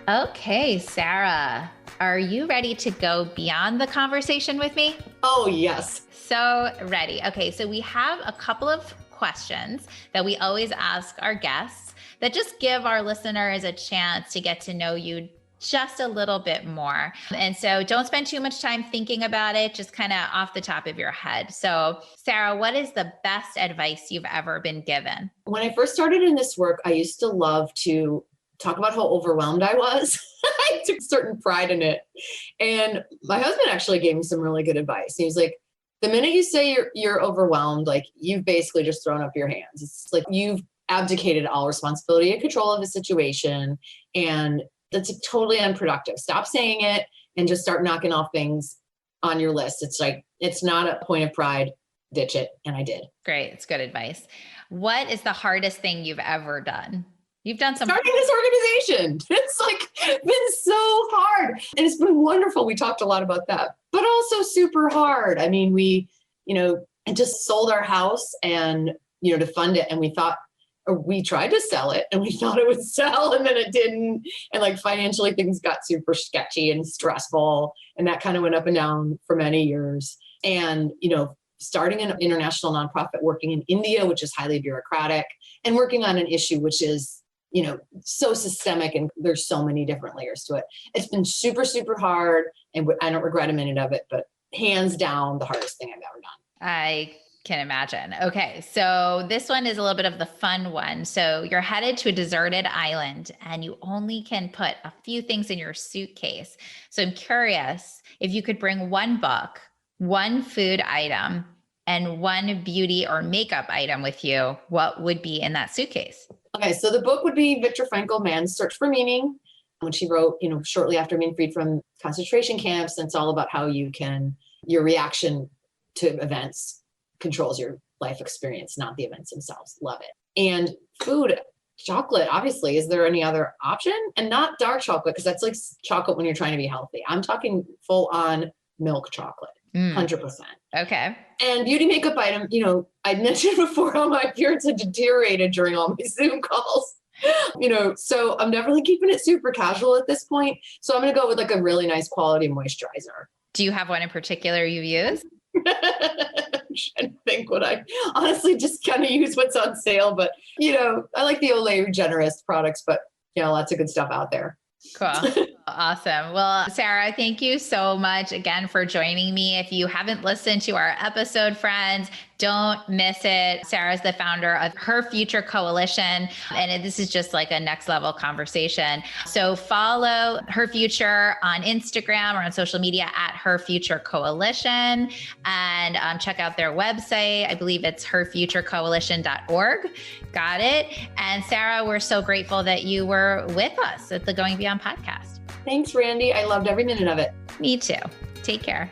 Okay, Sarah, are you ready to go beyond the conversation with me? Oh, yes. So ready. Okay, so we have a couple of questions that we always ask our guests that just give our listeners a chance to get to know you just a little bit more. And so don't spend too much time thinking about it, just kind of off the top of your head. So, Sarah, what is the best advice you've ever been given? When I first started in this work, I used to love to talk about how overwhelmed I was. I took certain pride in it. And my husband actually gave me some really good advice. He was like, the minute you say you're overwhelmed, like you've basically just thrown up your hands. It's like you've abdicated all responsibility and control of the situation. And that's totally unproductive. Stop saying it and just start knocking off things on your list. It's like, it's not a point of pride. Ditch it. And I did. Great. It's good advice. What is the hardest thing you've ever done? You've done some starting this organization. It's like been so hard. And it's been wonderful. We talked a lot about that, but also super hard. I mean, we just sold our house and, to fund it. And we tried to sell it and we thought it would sell and then it didn't. And like financially things got super sketchy and stressful. And that kind of went up and down for many years. And, starting an international nonprofit, working in India, which is highly bureaucratic, and working on an issue which is, so systemic and there's so many different layers to it. It's been super, super hard and I don't regret a minute of it, but hands down, the hardest thing I've ever done. I can imagine. Okay. So this one is a little bit of the fun one. So you're headed to a deserted island and you only can put a few things in your suitcase. So I'm curious if you could bring one book, one food item, and one beauty or makeup item with you, what would be in that suitcase? Okay. So the book would be Viktor Frankl, Man's Search for Meaning, which he wrote, shortly after being freed from concentration camps. And it's all about how your reaction to events controls your life experience, not the events themselves. Love it. And food, chocolate, obviously. Is there any other option? And not dark chocolate, because that's like chocolate when you're trying to be healthy. I'm talking full on milk chocolate, 100%. Okay. And beauty makeup item, I mentioned before how my appearance had deteriorated during all my Zoom calls. So I'm definitely keeping it super casual at this point. So I'm going to go with like a really nice quality moisturizer. Do you have one in particular you use? I'm trying to think what I honestly just kind of use what's on sale, but I like the Olay Regenerist products, but lots of good stuff out there. Cool. Awesome. Well, Sarah, thank you so much again for joining me. If you haven't listened to our episode, friends, don't miss it. Sarah's the founder of Her Future Coalition, and this is just like a next level conversation. So follow Her Future on Instagram or on social media at Her Future Coalition, and check out their website. I believe it's herfuturecoalition.org. Got it. And Sarah, we're so grateful that you were with us at the Going Beyond podcast. Thanks, Randy. I loved every minute of it. Me too. Take care.